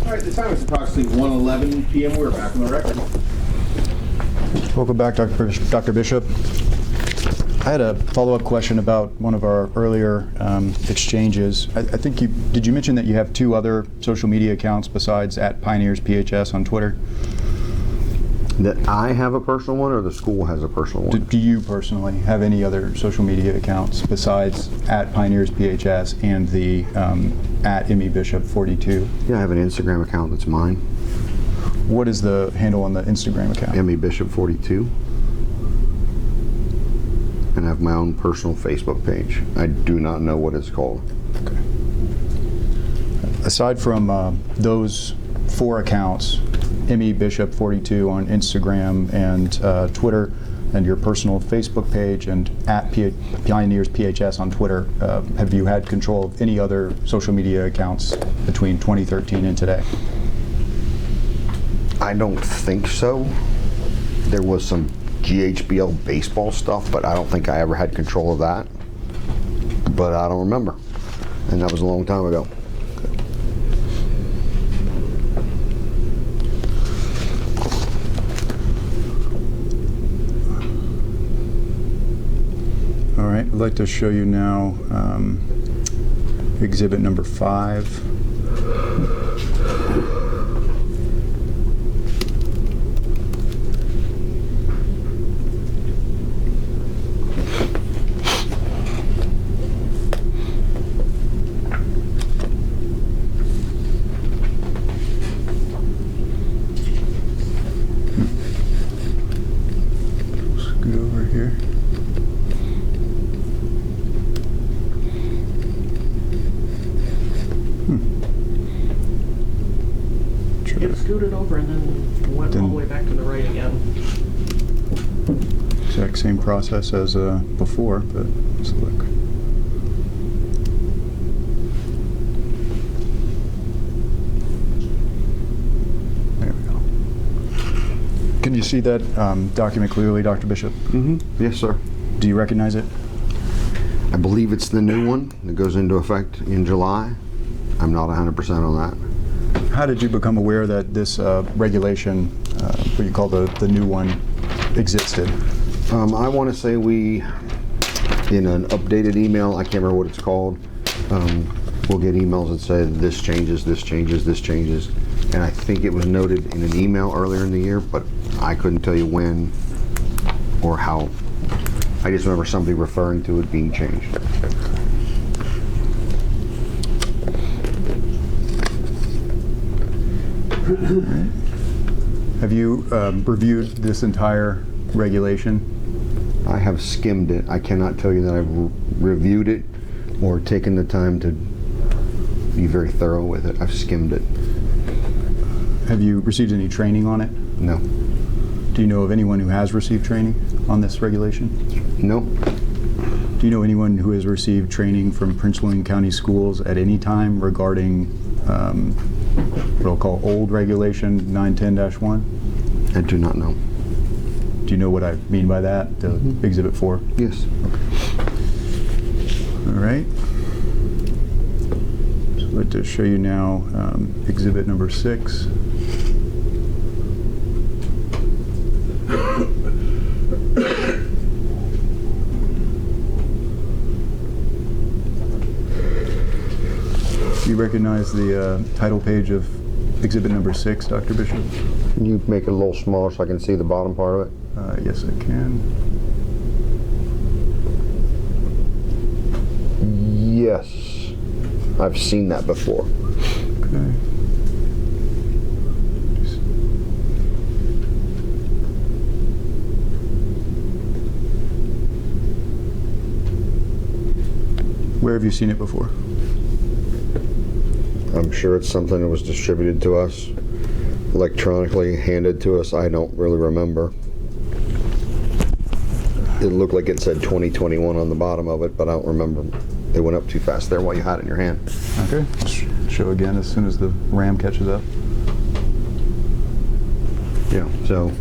All right, the time is approximately 1:11 p.m. We're back on the record. Welcome back, Dr. Bishop. I had a follow-up question about one of our earlier exchanges. I think did you mention that you have 2 other social media accounts besides @PioneersPHS on Twitter? That I have a personal one, or the school has a personal one? Do you personally have any other social media accounts besides @PioneersPHS and the @MEBishop42? Yeah, I have an Instagram account that's mine. What is the handle on the Instagram account? MEBishop42. And I have my own personal Facebook page. I do not know what it's called. Okay. Aside from those 4 accounts, MEBishop42 on Instagram and Twitter, and your personal Facebook page, and @PioneersPHS on Twitter, have you had control of any other social media accounts between 2013 and today? I don't think so. There was some GHBL baseball stuff, but I don't think I ever had control of that. But I don't remember. And that was a long time ago. All right, I'd like to show you now exhibit number 5. Scoot over here. It scooted over and then went all the way back to the right again. Exact same process as before, but let's look. There we go. Can you see that document clearly, Dr. Bishop? Mm-hmm. Yes, sir. Do you recognize it? I believe it's the new one that goes into effect in July. I'm not 100% on that. How did you become aware that this regulation, what you call the new one, existed? I want to say we, in an updated email, I can't remember what it's called, we'll get emails that say this changes, this changes, this changes. And I think it was noted in an email earlier in the year, but I couldn't tell you when or how. I just remember somebody referring to it being changed. Have you reviewed this entire regulation? I have skimmed it. I cannot tell you that I've reviewed it or taken the time to be very thorough with it. I've skimmed it. Have you received any training on it? No. Do you know of anyone who has received training on this regulation? No. Do you know anyone who has received training from Prince William County Schools at any time regarding what I'll call old regulation 910-1? I do not know. Do you know what I mean by that? The Exhibit 4? Yes. Okay. All right. So I'd like to show you now exhibit number 6. Do you recognize the title page of exhibit number 6, Dr. Bishop? Can you make it a little smaller so I can see the bottom part of it? Yes, I can. Yes. I've seen that before. Okay. Where have you seen it before? I'm sure it's something that was distributed to us, electronically handed to us. I don't really remember. It looked like it said 2021 on the bottom of it, but I don't remember. It went up too fast there while you had it in your hand. Okay. Show again as soon as the RAM catches up. Yeah, so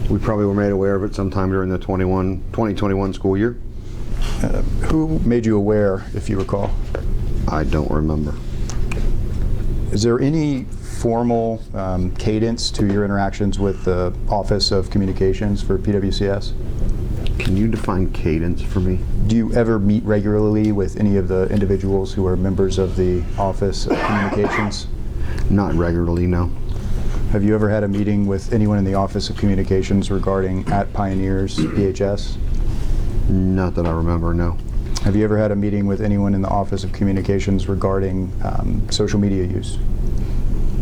we probably were made aware of it sometime during the 2021 school year. Who made you aware, if you recall? I don't remember. Is there any formal cadence to your interactions with the Office of Communications for PWCS? Can you define cadence for me? Do you ever meet regularly with any of the individuals who are members of the Office of Communications? Not regularly, no. Have you ever had a meeting with anyone in the Office of Communications regarding @Pioneers PHS? Not that I remember, no. Have you ever had a meeting with anyone in the Office of Communications regarding social media use?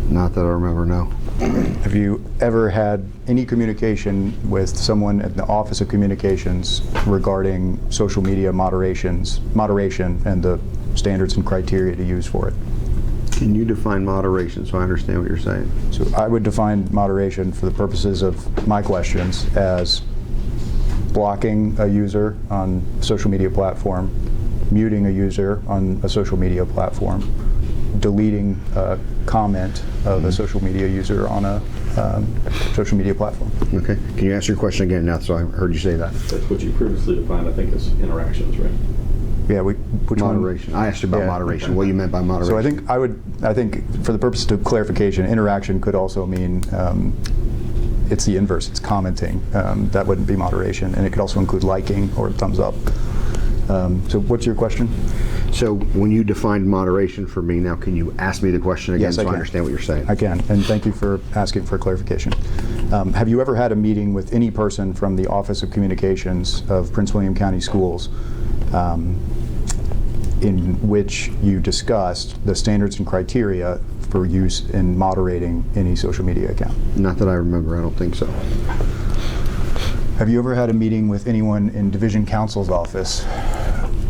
Not that I remember, no. Have you ever had any communication with someone at the Office of Communications regarding social media moderation and the standards and criteria to use for it? Can you define moderation so I understand what you're saying? So I would define moderation for the purposes of my questions as blocking a user on a social media platform, muting a user on a social media platform, deleting a comment of a social media user on a social media platform. Okay. Can you ask your question again now so I heard you say that? That's what you previously defined, I think, as interactions, right? Yeah, which Moderation. I asked you about Yeah. moderation. What you meant by moderation? So I think for the purpose of clarification, interaction could also mean it's the inverse. It's commenting. That wouldn't be moderation, and it could also include liking or thumbs up. So what's your question? So when you defined moderation for me, now can you ask me the question again Yes, so I I can. understand what you're saying? I can, and thank you for asking for clarification. Have you ever had a meeting with any person from the Office of Communications of Prince William County Schools in which you discussed the standards and criteria for use in moderating any social media account? Not that I remember. I don't think so. Have you ever had a meeting with anyone in Division Counsel's office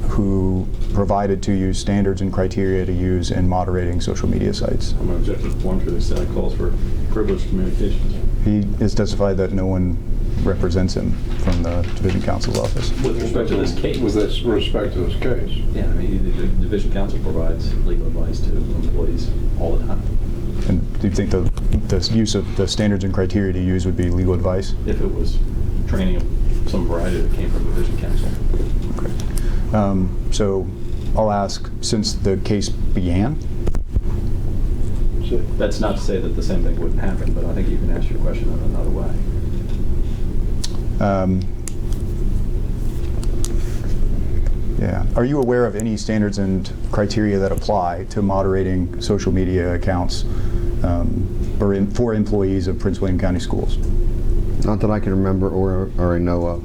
who provided to you standards and criteria to use in moderating social media sites? I'm going to object to one for the Senate calls for privileged communications. He has testified that no one represents him from the Division Counsel's office. With respect to this case. With this respect to this case. Yeah, I mean, the division counsel provides legal advice to employees all the time. And do you think the use of the standards and criteria to use would be legal advice? If it was training of some variety that came from division counsel. Okay. So I'll ask, since the case began, That's not to say that the same thing wouldn't happen, but I think you can ask your question in another way. Yeah. Are you aware of any standards and criteria that apply to moderating social media accounts for employees of Prince William County Schools? Not that I can remember or I know of.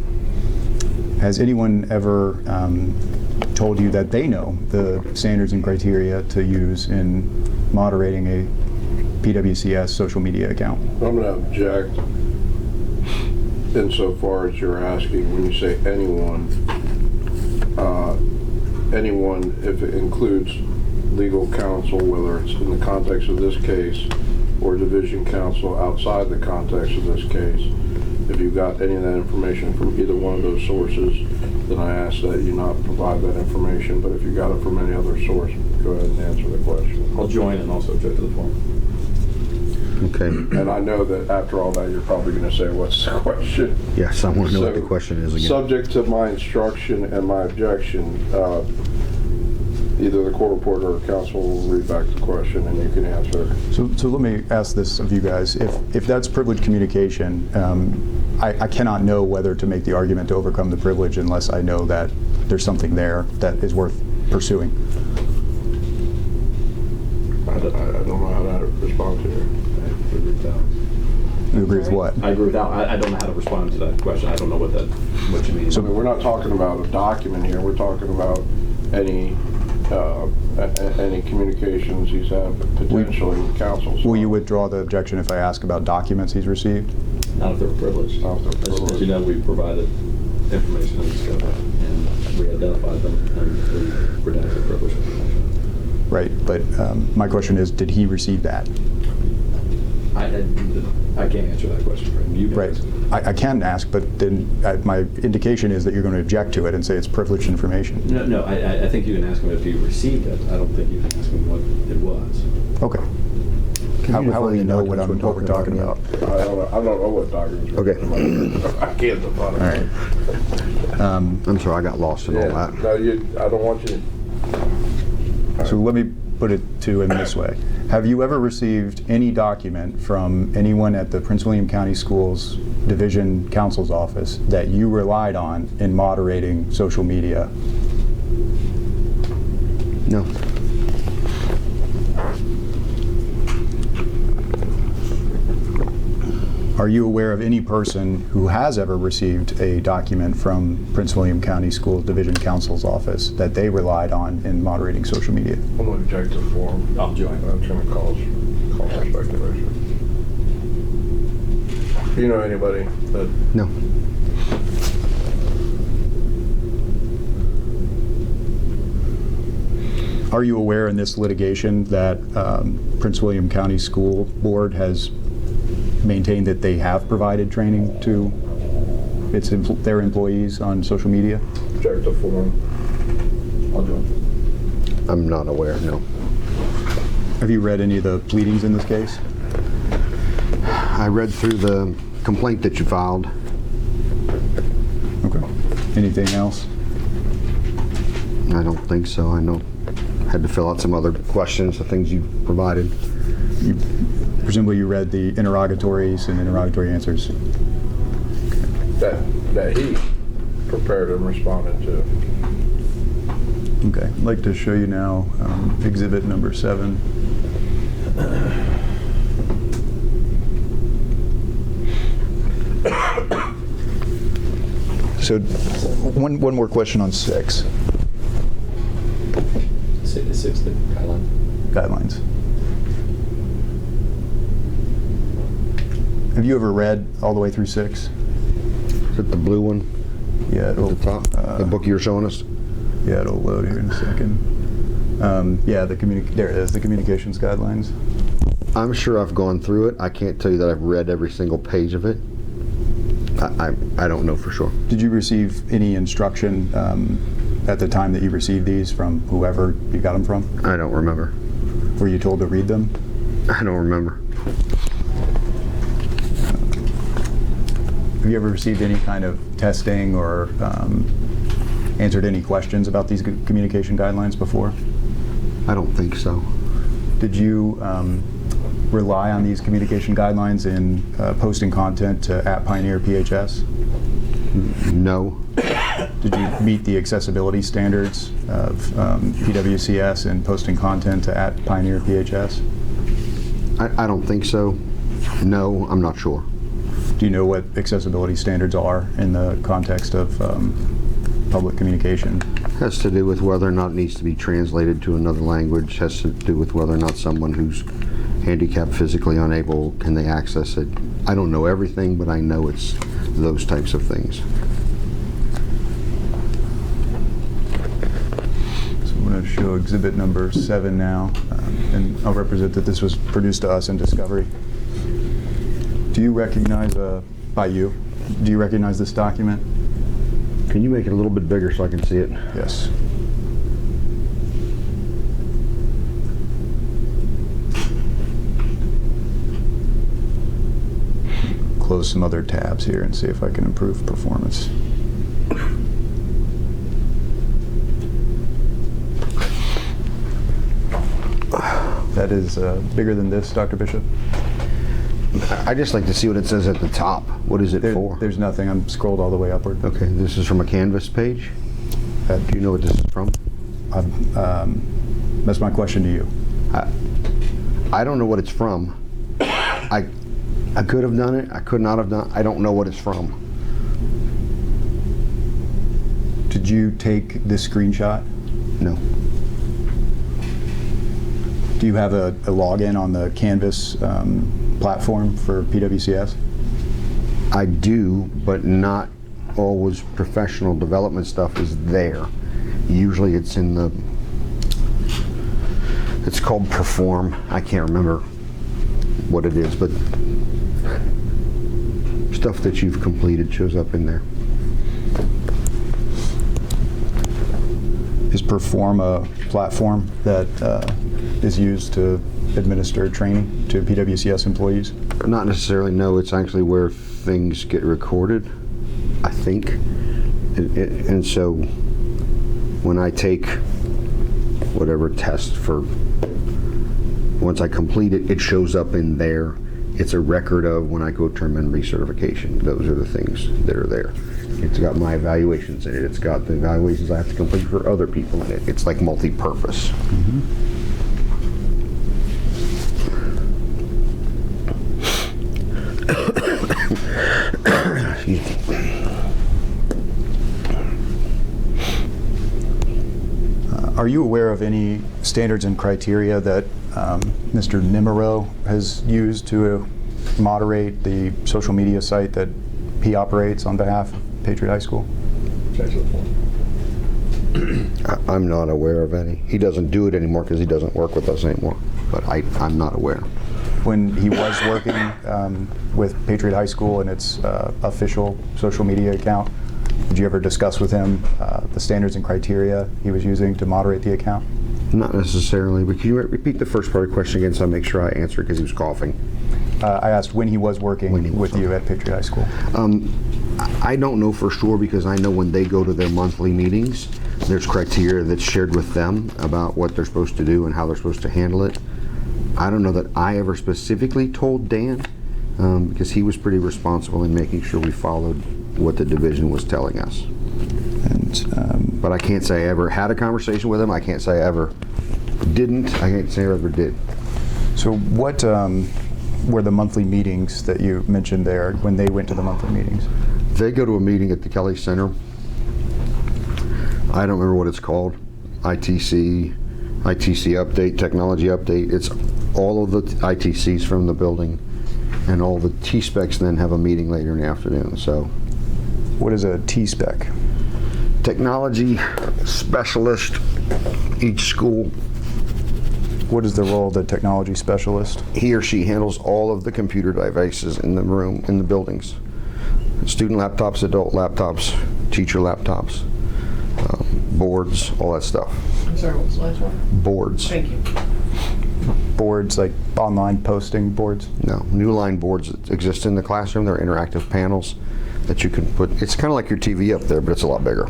Has anyone ever told you that they know the standards and criteria to use in moderating a PWCS social media account? I'm going to object insofar as you're asking when you say anyone, anyone, if it includes legal counsel, whether it's in the context of this case or division counsel outside the context of this case. If you got any of that information from either one of those sources, then I ask that you not provide that information. But if you got it from any other source, go ahead and answer the question. I'll join and also object to the form. Okay. And I know that after all that, you're probably going to say, what's the question? Yes, I want to know what So, the question is again. Subject to my instruction and my objection, either the court reporter or counsel will read back the question and you can answer. So let me ask this of you guys. If that's privileged communication, I cannot know whether to make the argument to overcome the privilege unless I know that there's something there that is worth pursuing. I don't know how to respond to you. I agree with that. You agree with what? I agree with that. I don't know how to respond to that question. I don't know what you mean. I mean, we're not talking about a document here. We're talking about any communications he's had potentially with counsel. Will you withdraw the objection if I ask about documents he's received? Not if they're privileged. Not if they're privileged. As you know, we provided information in the scope, and we identified them, and we redacted privileged information. Right, but my question is, did he receive that? I can't answer that question for him. You can Right. answer. I can ask, but then my indication is that you're going to object to it and say it's privileged information. No, I think you can ask him if he received it. I don't think you can ask him what it was. Okay. How will you know what we're talking about? I don't know what documents we're Okay. talking about. I can't define it. All right. I'm sorry, I got lost in all that. No, I don't want you. So let me put it to him this way. Have you ever received any document from anyone at the Prince William County Schools Division Counsel's Office that you relied on in moderating social media? No. Are you aware of any person who has ever received a document from Prince William County Schools Division Counsel's Office that they relied on in moderating social media? I'm going to check the form. I'll join. That's going to cause speculation. Do you know anybody that? No. Are you aware in this litigation that Prince William County School Board has maintained that they have provided training to their employees on social media? Check the form. I'll join. I'm not aware, no. Have you read any of the pleadings in this case? I read through the complaint that you filed. Okay. Anything else? I don't think so. I know. Had to fill out some other questions, the things you provided. Presumably you read the interrogatories and interrogatory answers. That he prepared and responded to. Okay. I'd like to show you now exhibit number 7. So one more question on 6. 6, the Guidelines. Have you ever read all the way through 6? Is it the blue one Yeah, at the top? The book you were showing us? Yeah, it'll load here in a second. Yeah, there it is, the communications guidelines. I'm sure I've gone through it. I can't tell you that I've read every single page of it. I don't know for sure. Did you receive any instruction at the time that you received these from whoever you got them from? I don't remember. Were you told to read them? I don't remember. Have you ever received any kind of testing or answered any questions about these communication guidelines before? I don't think so. Did you rely on these communication guidelines in posting content to @PioneerPHS? No. Did you meet the accessibility standards of PWCS in posting content to @PioneerPHS? I don't think so. No, I'm not sure. Do you know what accessibility standards are in the context of public communication? Has to do with whether or not it needs to be translated to another language. Has to do with whether or not someone who's handicapped, physically unable, can they access it. I don't know everything, but I know it's those types of things. So I'm going to show exhibit number 7 now, and I'll represent that this was produced to us in Discovery. Do you recognize, do you recognize this document? Can you make it a little bit bigger so I can see it? Yes. Close some other tabs here and see if I can improve performance. That is bigger than this, Dr. Bishop? I just like to see what it says at the top. What is it for? There's nothing. I'm scrolled all the way upward. Okay, this is from a Canvas page. Do you know what this is from? That's my question to you. I don't know what it's from. I could have done it. I could not have done it. I don't know what it's from. Did you take this screenshot? No. Do you have a login on the Canvas platform for PWCS? I do, but not always professional development stuff is there. Usually it's in the, it's called Perform. I can't remember what it is, but stuff that you've completed shows up in there. Is Perform a platform that is used to administer training to PWCS employees? Not necessarily, no. It's actually where things get recorded, I think. And so when I take whatever test for, once I complete it, it shows up in there. It's a record of when I go term and recertification. Those are the things that are there. It's got my evaluations in it. It's got the evaluations I have to complete for other people in it. It's like multi-purpose. Excuse me. Are you aware of any standards and criteria that Mr. Nimero has used to moderate the social media site that he operates on behalf of Patriot High School? I'm not aware of any. He doesn't do it anymore because he doesn't work with us anymore. But I'm not aware. When he was working with Patriot High School and its official social media account, did you ever discuss with him the standards and criteria he was using to moderate the account? Not necessarily, but can you repeat the first part of the question again so I make sure I answer it because he was coughing? I asked when he was working with you at Patriot High School. I don't know for sure because I know when they go to their monthly meetings, there's criteria that's shared with them about what they're supposed to do and how they're supposed to handle it. I don't know that I ever specifically told Dan because he was pretty responsible in making sure we followed what the division was telling us. But I can't say I ever had a conversation with him. I can't say I ever didn't. I can't say I ever did. So what were the monthly meetings that you mentioned there when they went to the monthly meetings? They go to a meeting at the Kelly Center. I don't remember what it's called. ITC update, technology update. It's all of the ITCs from the building, and all the T-specs then have a meeting later in the afternoon. So, what is a T-spec? Technology specialist, each school. What is the role of the technology specialist? He or she handles all of the computer devices in the room, in the buildings. Student laptops, adult laptops, teacher laptops, boards, all that stuff. I'm sorry, what was the last one? Boards. Thank you. Boards, like online posting boards? No, new line boards that exist in the classroom. They're interactive panels that you can put. It's kind of like your TV up there, but it's a lot bigger.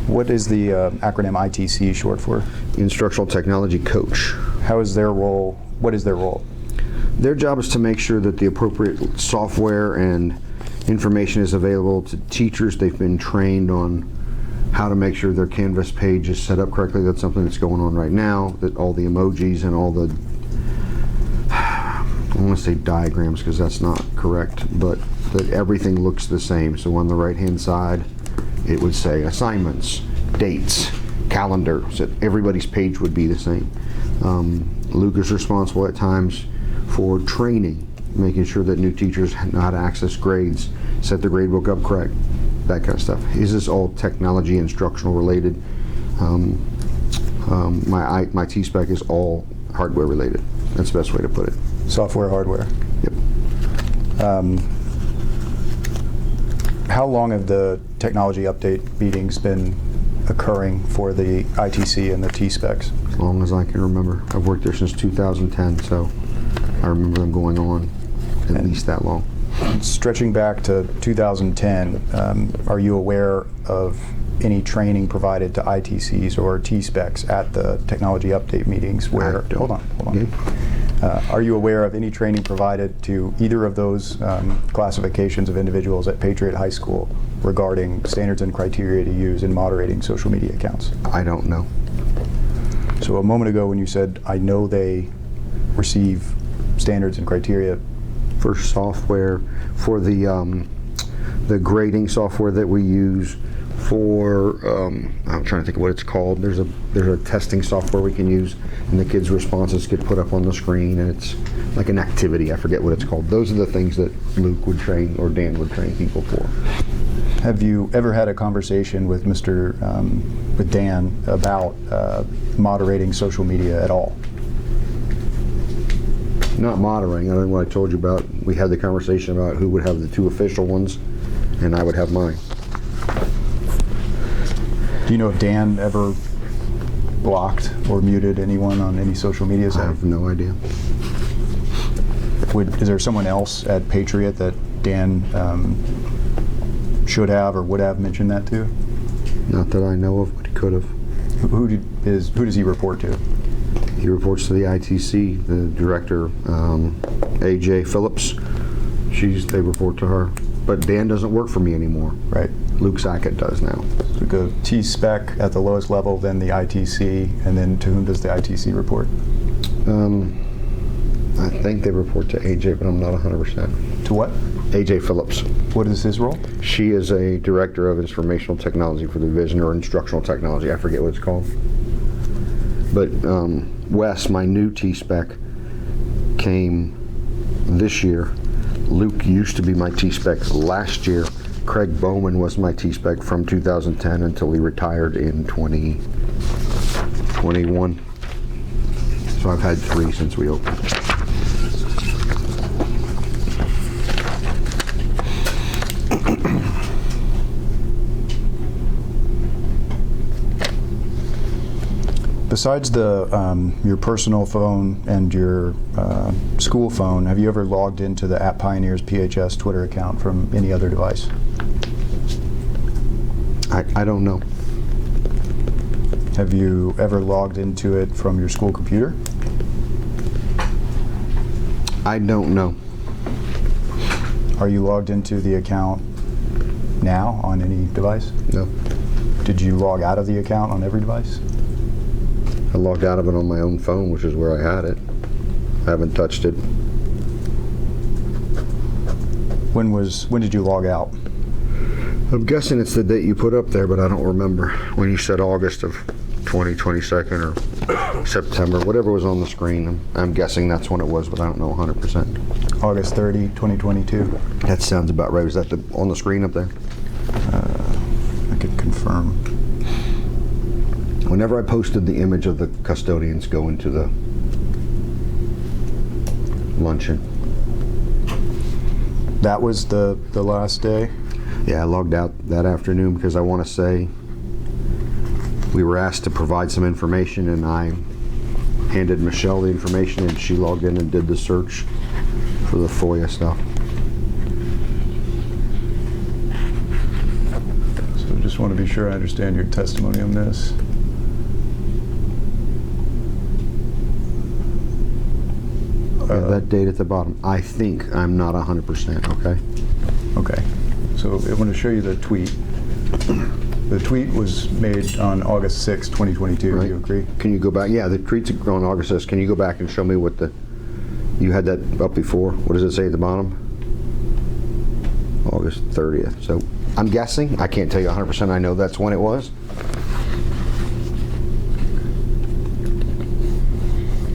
What is the acronym ITC short for? Instructional Technology Coach. How is their role? What is their role? Their job is to make sure that the appropriate software and information is available to teachers. They've been trained on how to make sure their Canvas page is set up correctly. That's something that's going on right now, that all the emojis and all the, I don't want to say diagrams because that's not correct, but that everything looks the same. So on the right-hand side, it would say assignments, dates, calendar, so that everybody's page would be the same. Luke is responsible at times for training, making sure that new teachers know how to access grades, set the gradebook up correct, that kind of stuff. His is all technology instructional related. My T-spec is all hardware related. That's the best way to put it. Software, hardware. Yep. How long have the technology update meetings been occurring for the ITC and the T-specs? As long as I can remember. I've worked there since 2010, so I remember them going on at least that long. Stretching back to 2010, are you aware of any training provided to ITCs or T-specs at the technology update meetings where, hold on. Okay. Are you aware of any training provided to either of those classifications of individuals at Patriot High School regarding standards and criteria to use in moderating social media accounts? I don't know. So a moment ago when you said, I know they receive standards and criteria. For software, for the grading software that we use, for I'm trying to think of what it's called. There's a testing software we can use, and the kids' responses get put up on the screen, and it's like an activity. I forget what it's called. Those are the things that Luke would train or Dan would train people for. Have you ever had a conversation with with Dan about moderating social media at all? Not moderating. I don't know what I told you about. We had the conversation about who would have the two official ones, and I would have mine. Do you know if Dan ever blocked or muted anyone on any social media I site? have no idea. Is there someone else at Patriot that Dan should have or would have mentioned that to? Not that I know of, but he could have. Who does he report to? He reports to the ITC, the director, AJ Phillips. They report to her. But Dan doesn't work for me anymore. Right. Luke Sackett does now. So go T-Spec at the lowest level, then the ITC, and then to whom does the ITC report? I think they report to AJ, but I'm not 100%. To what? AJ Phillips. What is his role? She is a director of informational technology for the division, or instructional technology. I forget what it's called. But Wes, my new T-Spec, came this year. Luke used to be my T-Spec last year. Craig Bowman was my T-Spec from 2010 until he retired in 2021. So I've had 3 since we opened. Besides your personal phone and your school phone, have you ever logged into the @Pioneers PHS Twitter account from any other device? I don't know. Have you ever logged into it from your school computer? I don't know. Are you logged into the account now on any device? No. Did you log out of the account on every device? I logged out of it on my own phone, which is where I had it. I haven't touched it. When did you log out? I'm guessing it's the date you put up there, but I don't remember. When you said August of 2022 or September, whatever was on the screen, I'm guessing that's when it was, but I don't know 100%. August 30, 2022. That sounds about right. Was that on the screen up there? I could confirm. Whenever I posted the image of the custodians going to the luncheon. That was the last day? Yeah, I logged out that afternoon because I want to say we were asked to provide some information, and I handed Michelle the information, and she logged in and did the search for the FOIA stuff. So I just want to be sure I understand your testimony on this. That date at the bottom. I think I'm not 100%, okay? Okay. So I want to show you the tweet. The tweet was made on August 6, 2022. Right. Do you agree? Can you go back? Yeah, the tweet's on August 6th. Can you go back and show me what you had that up before? What does it say at the bottom? August 30th. So I'm guessing, I can't tell you 100%, I know that's when it was.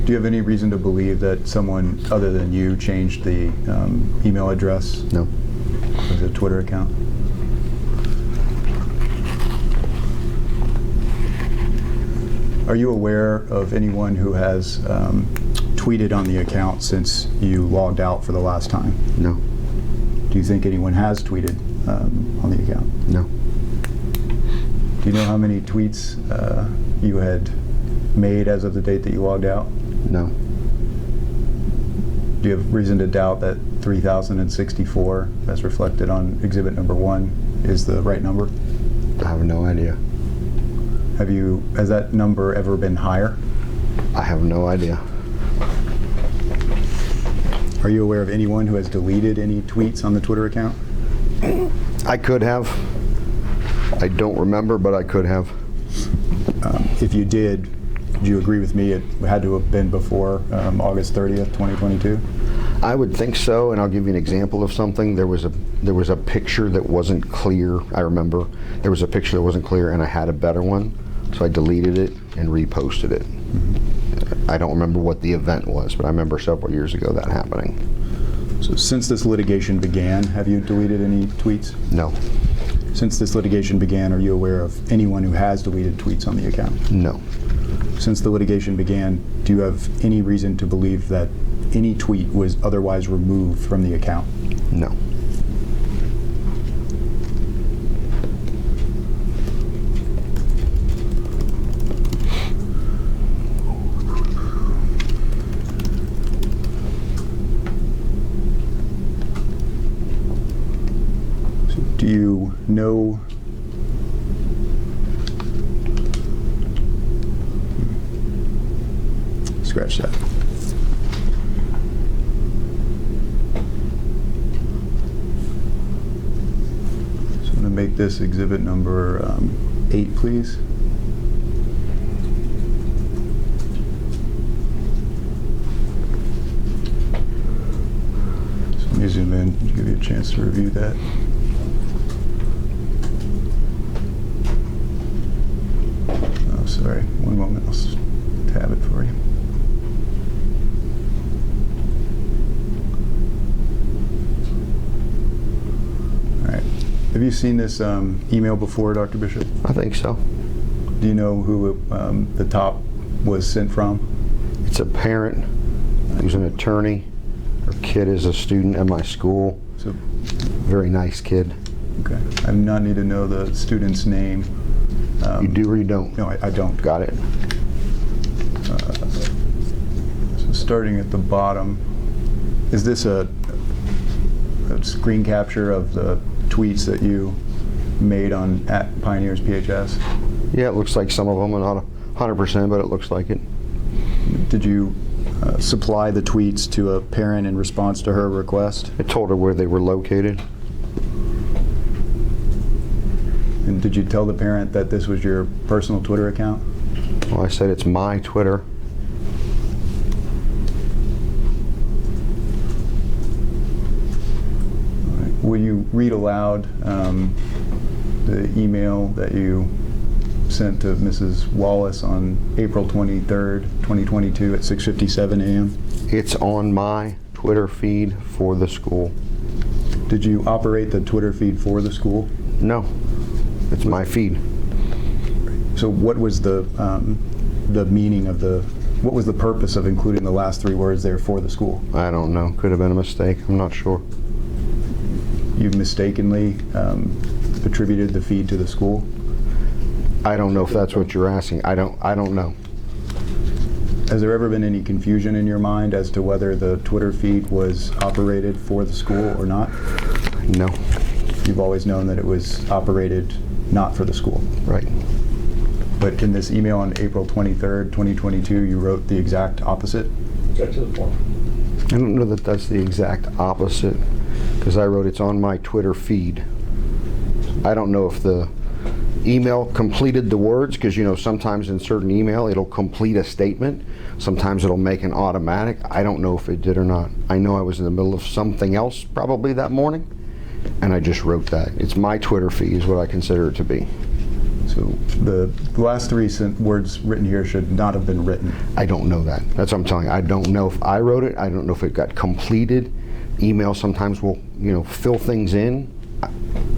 Do you have any reason to believe that someone other than you changed the email address No. of the Twitter account? Are you aware of anyone who has tweeted on the account since you logged out for the last time? No. Do you think anyone has tweeted on the account? No. Do you know how many tweets you had made as of the date that you logged out? No. Do you have reason to doubt that 3,064, as reflected on exhibit number 1, is the right number? I have no idea. Has that number ever been higher? I have no idea. Are you aware of anyone who has deleted any tweets on the Twitter account? I could have. I don't remember, but I could have. If you did you agree with me it had to have been before August 30th, 2022? I would think so, and I'll give you an example of something. There was a picture that wasn't clear. I remember there was a picture that wasn't clear, and I had a better one, so I deleted it and reposted it. Mm-hmm. I don't remember what the event was, but I remember several years ago that happening. So since this litigation began, have you deleted any tweets? No. Since this litigation began, are you aware of anyone who has deleted tweets on the account? No. Since the litigation began, do you have any reason to believe that any tweet was otherwise removed from the account? No. So do you know scratch that. So I'm going to make this exhibit number 8, please. So let me zoom in and give you a chance to review that. Oh, sorry. One moment. I'll tab it for you. All right. Have you seen this email before, Dr. Bishop? I think so. Do you know who the top was sent from? It's a parent who's an attorney. Her kid is a student at my school. So, Very nice kid. okay. I do not need to know the student's name. You do or you don't? No, I don't. Got it. So starting at the bottom, is this a screen capture of the tweets that you made on @Pioneers PHS? Yeah, it looks like some of them are not 100%, but it looks like it. Did you supply the tweets to a parent in response to her request? I told her where they were located. And did you tell the parent that this was your personal Twitter account? Well, I said it's my Twitter. All right. Will you read aloud the email that you sent to Mrs. Wallace on April 23rd, 2022 at 6:57 a.m.? It's on my Twitter feed for the school. Did you operate the Twitter feed for the school? No, it's my feed. So what was the meaning of what was the purpose of including the last 3 words there, for the school? I don't know. Could have been a mistake. I'm not sure. You mistakenly attributed the feed to the school? I don't know if that's what you're asking. I don't know. Has there ever been any confusion in your mind as to whether the Twitter feed was operated for the school or not? No. You've always known that it was operated not for the school. Right. But in this email on April 23rd, 2022, you wrote the exact opposite? Get to the point. I don't know that that's the exact opposite, because I wrote it's on my Twitter feed. I don't know if the email completed the words, because sometimes in certain email it'll complete a statement. Sometimes it'll make an automatic. I don't know if it did or not. I know I was in the middle of something else probably that morning, and I just wrote that. It's my Twitter feed is what I consider it to be. So the last 3 words written here should not have been written. I don't know that. That's what I'm telling you. I don't know if I wrote it. I don't know if it got completed. Email sometimes will, fill things in.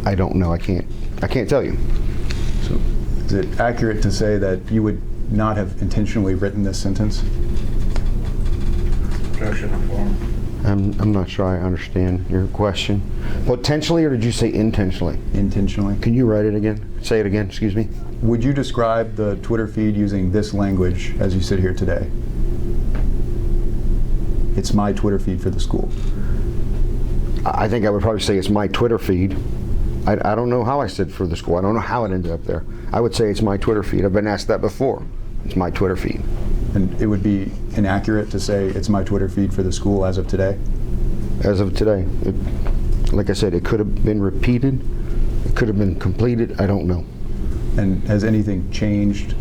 I don't know. I can't tell you. So is it accurate to say that you would not have intentionally written this sentence? Objection form. I'm not sure I understand your question. Potentially, or did you say intentionally? Intentionally. Can you write it again? Say it again, excuse me. Would you describe the Twitter feed using this language as you sit here today? It's my Twitter feed for the school. I think I would probably say it's my Twitter feed. I don't know how I said for the school. I don't know how it ended up there. I would say it's my Twitter feed. I've been asked that before. It's my Twitter feed. And it would be inaccurate to say it's my Twitter feed for the school as of today? As of today. Like I said, it could have been repeated. It could have been completed. I don't know. And has anything changed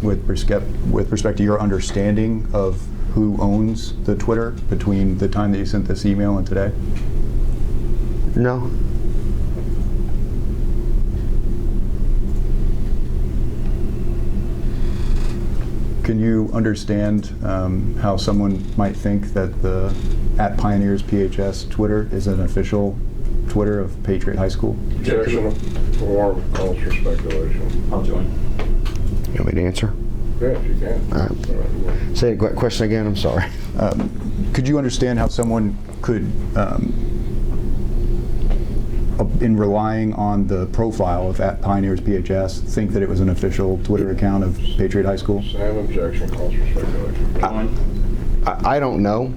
with respect to your understanding of who owns the Twitter between the time that you sent this email and today? No. Can you understand how someone might think that the @Pioneers PHS Twitter is an official Twitter of Patriot High School? Objection form calls for speculation. I'll join. You want me to answer? Yes, you can. All right. Say the question again. I'm sorry. Could you understand how someone could, in relying on the profile of @Pioneers PHS, think that it was an official Twitter account of Patriot High School? Same objection calls for speculation. Join. I don't know.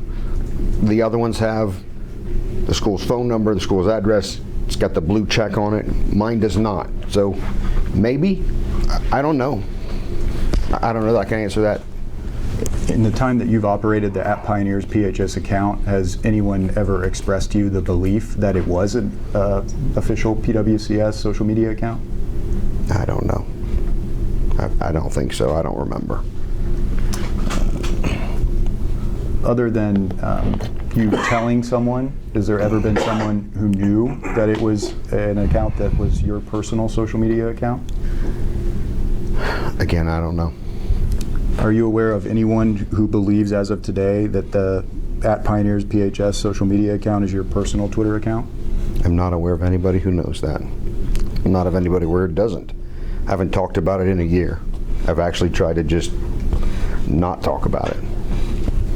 The other ones have the school's phone number, the school's address. It's got the blue check on it. Mine does not. So maybe. I don't know. I don't know that I can answer that. In the time that you've operated the @Pioneers PHS account, has anyone ever expressed to you the belief that it was an official PWCS social media account? I don't know. I don't think so. I don't remember. Other than you telling someone, has there ever been someone who knew that it was an account that was your personal social media account? Again, I don't know. Are you aware of anyone who believes as of today that the @Pioneers PHS social media account is your personal Twitter account? I'm not aware of anybody who knows that. I'm not of anybody where it doesn't. I haven't talked about it in a year. I've actually tried to just not talk about it.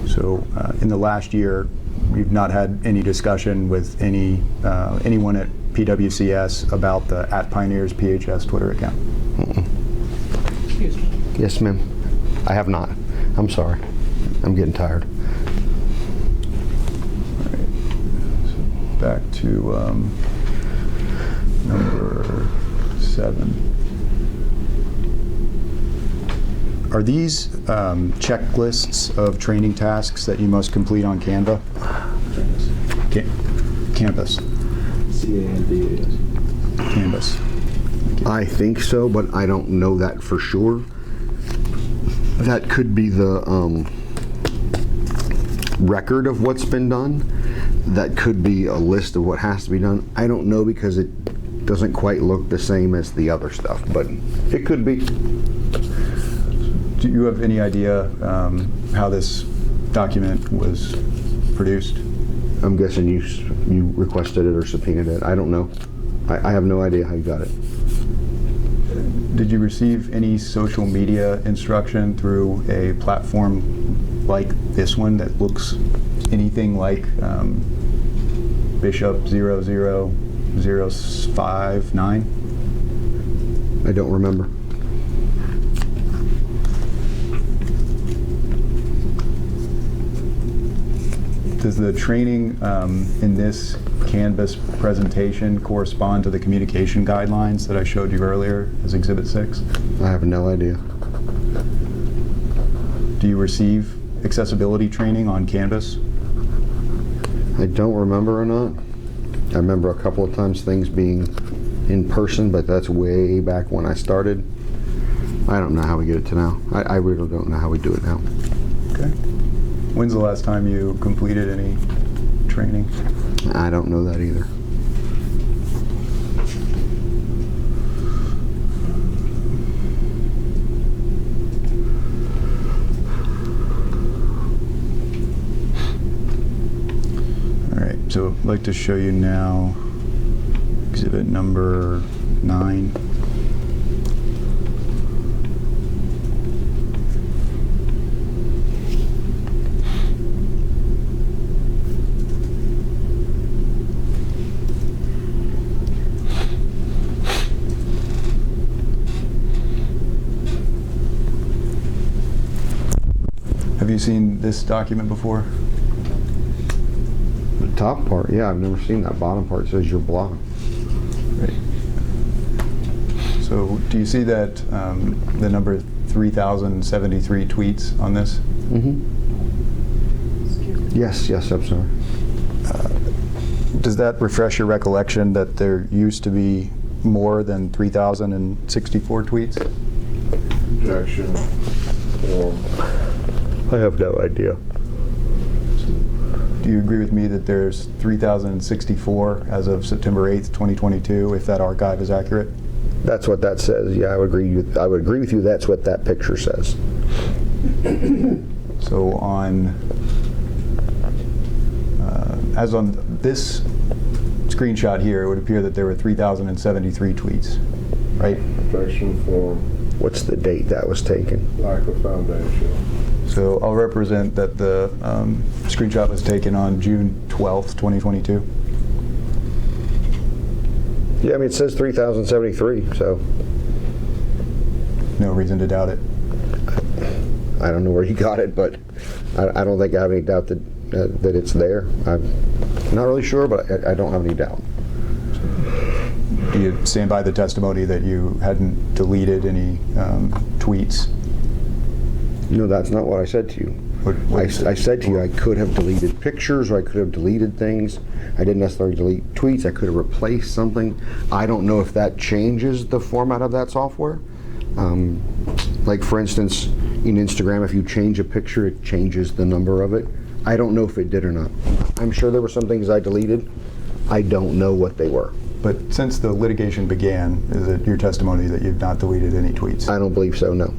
So in the last year, you've not had any discussion with anyone at PWCS about the @Pioneers PHS Twitter account? Excuse me. Yes, ma'am. I have not. I'm sorry. I'm getting tired. All right. So back to number 7. Are these checklists of training tasks that you must complete on Canva? Canvas. C-A-N-V-A-S. Canvas. I think so, but I don't know that for sure. That could be the record of what's been done. That could be a list of what has to be done. I don't know because it doesn't quite look the same as the other stuff, but it could be. Do you have any idea how this document was produced? I'm guessing you requested it or subpoenaed it. I don't know. I have no idea how you got it. Did you receive any social media instruction through a platform like this one that looks anything like Bishop 00059? I don't remember. Does the training in this Canvas presentation correspond to the communication guidelines that I showed you earlier as Exhibit 6? I have no idea. Do you receive accessibility training on Canvas? I don't remember or not. I remember a couple of times things being in person, but that's way back when I started. I don't know how we get it to now. I really don't know how we do it now. Okay. When's the last time you completed any training? I don't know that either. All right, so I'd like to show you now exhibit number 9. Have you seen this document before? The top part, yeah, I've never seen that bottom part. It says your blog. Right. So do you see that the number 3,073 tweets on this? Mm-hmm. Yes, I'm sorry. Does that refresh your recollection that there used to be more than 3,064 tweets? Objection. Form. I have no idea. Do you agree with me that there's 3,064 as of September 8th, 2022, if that archive is accurate? That's what that says. Yeah, I would agree with you. That's what that picture says. So on, as on this screenshot here, it would appear that there were 3,073 tweets, right? Objection. Form. What's the date that was taken? Lack of foundation. So I'll represent that the screenshot was taken on June 12th, 2022. Yeah, I mean, it says 3,073, so. No reason to doubt it. I don't know where you got it, but I don't think I have any doubt that it's there. I'm not really sure, but I don't have any doubt. Do you stand by the testimony that you hadn't deleted any tweets? No, that's not what I said to you. What did you I say? said to you I could have deleted pictures, or I could have deleted things. I didn't necessarily delete tweets. I could have replaced something. I don't know if that changes the format of that software. Like for instance, in Instagram, if you change a picture, it changes the number of it. I don't know if it did or not. I'm sure there were some things I deleted. I don't know what they were. But since the litigation began, is it your testimony that you've not deleted any tweets? I don't believe so, no.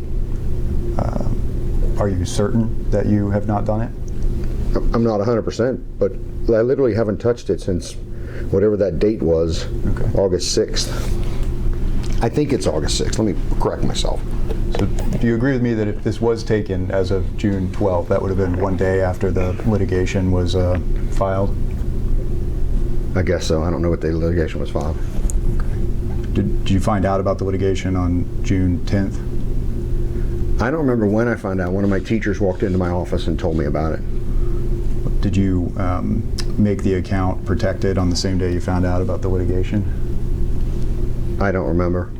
Are you certain that you have not done it? I'm not 100%, but I literally haven't touched it since whatever that date was, Okay. August 6th. I think it's August 6th. Let me correct myself. So do you agree with me that if this was taken as of June 12th, that would have been one day after the litigation was filed? I guess so. I don't know what the litigation was filed. Did you find out about the litigation on June 10th? I don't remember when I found out. One of my teachers walked into my office and told me about it. Did you make the account protected on the same day you found out about the litigation? I don't remember.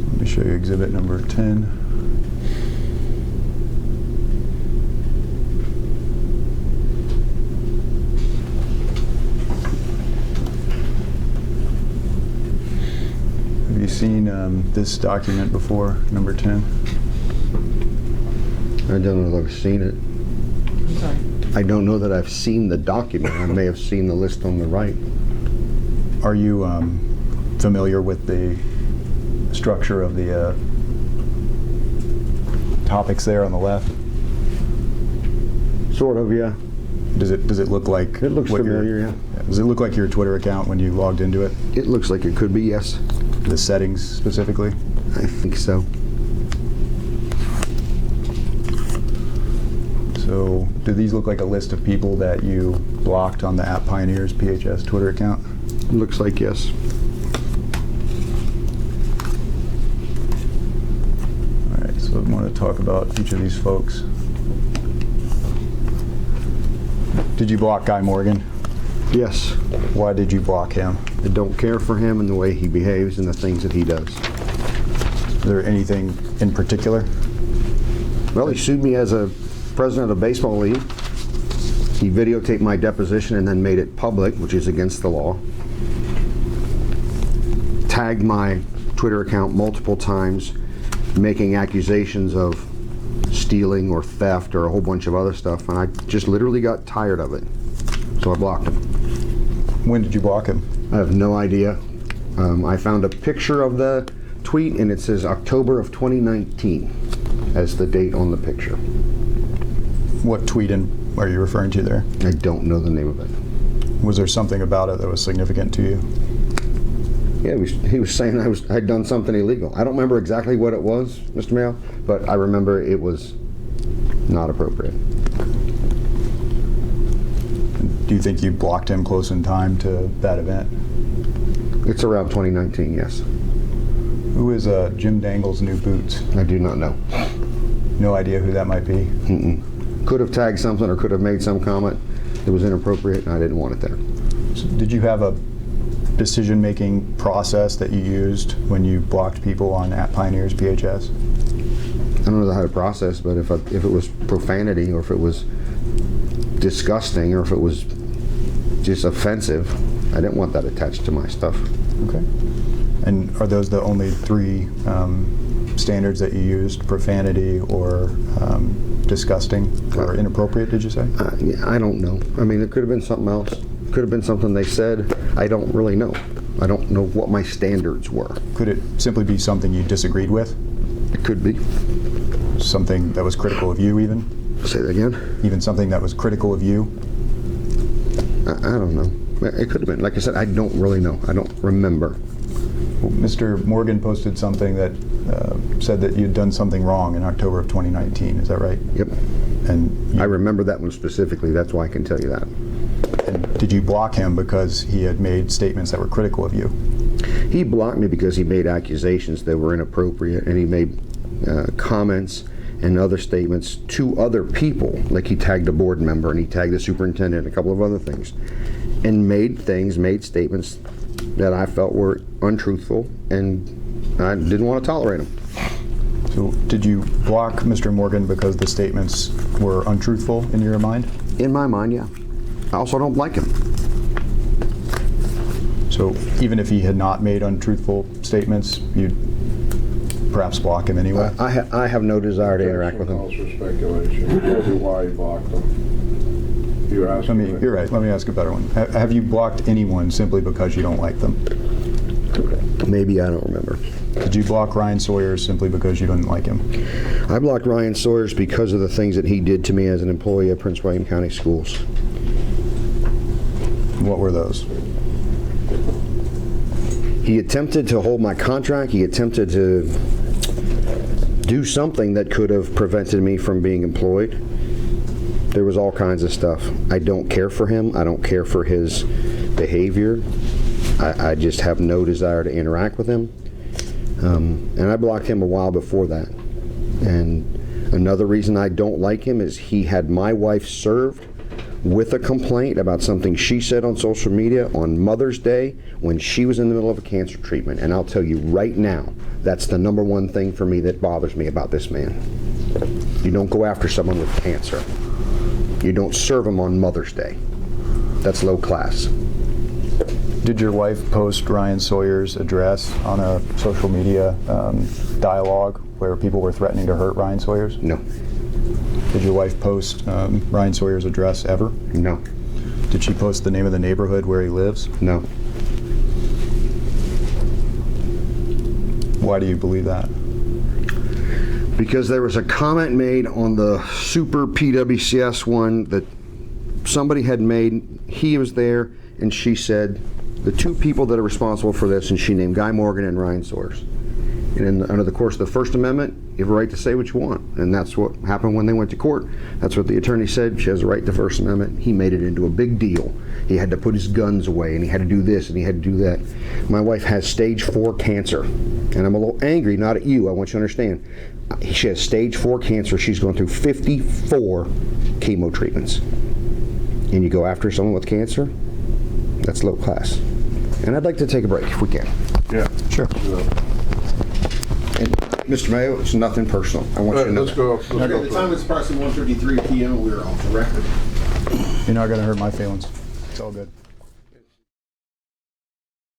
Let me show you exhibit number 10. Have you seen this document before, number 10? I don't know that I've seen it. I'm sorry. I don't know that I've seen the document. I may have seen the list on the right. Are you familiar with the structure of the topics there on the left? Sort of, yeah. Does it look like It looks what your- familiar, yeah. Does it look like your Twitter account when you logged into it? It looks like it could be, yes. The settings specifically? I think so. So do these look like a list of people that you blocked on the @Pioneers PHS Twitter account? Looks like yes. All right, so I want to talk about each of these folks. Did you block Guy Morgan? Yes. Why did you block him? I don't care for him and the way he behaves and the things that he does. Is there anything in particular? Well, he sued me as a president of a baseball league. He videotaped my deposition and then made it public, which is against the law. Tagged my Twitter account multiple times, making accusations of stealing or theft or a whole bunch of other stuff, and I just literally got tired of it. So I blocked him. When did you block him? I have no idea. I found a picture of the tweet and it says October of 2019 as the date on the picture. What tweet are you referring to there? I don't know the name of it. Was there something about it that was significant to you? Yeah, he was saying I'd done something illegal. I don't remember exactly what it was, Mr. Mayo, but I remember it was not appropriate. Do you think you blocked him close in time to that event? It's around 2019, yes. Who is Jim Dangle's New Boots? I do not know. No idea who that might be? Could have tagged something or could have made some comment that was inappropriate and I didn't want it there. So did you have a decision-making process that you used when you blocked people on @Pioneers PHS? I don't know how to process, but if it was profanity or if it was disgusting or if it was just offensive, I didn't want that attached to my stuff. Okay. And are those the only three standards that you used? Profanity or disgusting or inappropriate, did you say? Yeah, I don't know. I mean, it could have been something else. Could have been something they said. I don't really know. I don't know what my standards were. Could it simply be something you disagreed with? It could be. Something that was critical of you even? Say that again? Even something that was critical of you? I don't know. It could have been. Like I said, I don't really know. I don't remember. Well, Mr. Morgan posted something that said that you'd done something wrong in October of 2019. Is that right? Yep. And I remember that one specifically. That's why I can tell you that. and did you block him because he had made statements that were critical of you? He blocked me because he made accusations that were inappropriate, and he made comments and other statements to other people. Like he tagged a board member and he tagged the superintendent and a couple of other things, and made statements that I felt were untruthful, and I didn't want to tolerate them. So did you block Mr. Morgan because the statements were untruthful in your mind? In my mind, yeah. I also don't like him. So even if he had not made untruthful statements, you'd perhaps block him anyway? I have no desire to interact with him. Also speculation. Tell me why you blocked them. You're asking me. You're right. Let me ask a better one. Have you blocked anyone simply because you don't like them? Maybe, I don't remember. Did you block Ryan Sawyers simply because you didn't like him? I blocked Ryan Sawyers because of the things that he did to me as an employee of Prince William County Schools. What were those? He attempted to hold my contract. He attempted to do something that could have prevented me from being employed. There was all kinds of stuff. I don't care for him. I don't care for his behavior. I just have no desire to interact with him. And I blocked him a while before that. And another reason I don't like him is he had my wife served with a complaint about something she said on social media on Mother's Day when she was in the middle of a cancer treatment. And I'll tell you right now, that's the number one thing for me that bothers me about this man. You don't go after someone with cancer. You don't serve them on Mother's Day. That's low class. Did your wife post Ryan Sawyer's address on a social media dialogue where people were threatening to hurt Ryan Sawyers? No. Did your wife post Ryan Sawyer's address ever? No. Did she post the name of the neighborhood where he lives? No. Why do you believe that? Because there was a comment made on the Super PWCS one that somebody had made. He was there, and she said, the two people that are responsible for this, and she named Guy Morgan and Ryan Sawyers. And under the course of the First Amendment, you have a right to say what you want. And that's what happened when they went to court. That's what the attorney said. She has a right to the First Amendment. He made it into a big deal. He had to put his guns away, and he had to do this, and he had to do that. My wife has stage 4 cancer. And I'm a little angry, not at you, I want you to understand. She has stage 4 cancer. She's going through 54 chemo treatments. And you go after someone with cancer? That's low class. And I'd like to take a break if we can. Yeah. Sure. And Mr. Mayo, it's nothing personal. I want you to know. Let's go. Okay, the time is approximately 1:53 p.m. We are off the record. You're not going to hurt my feelings. It's all good.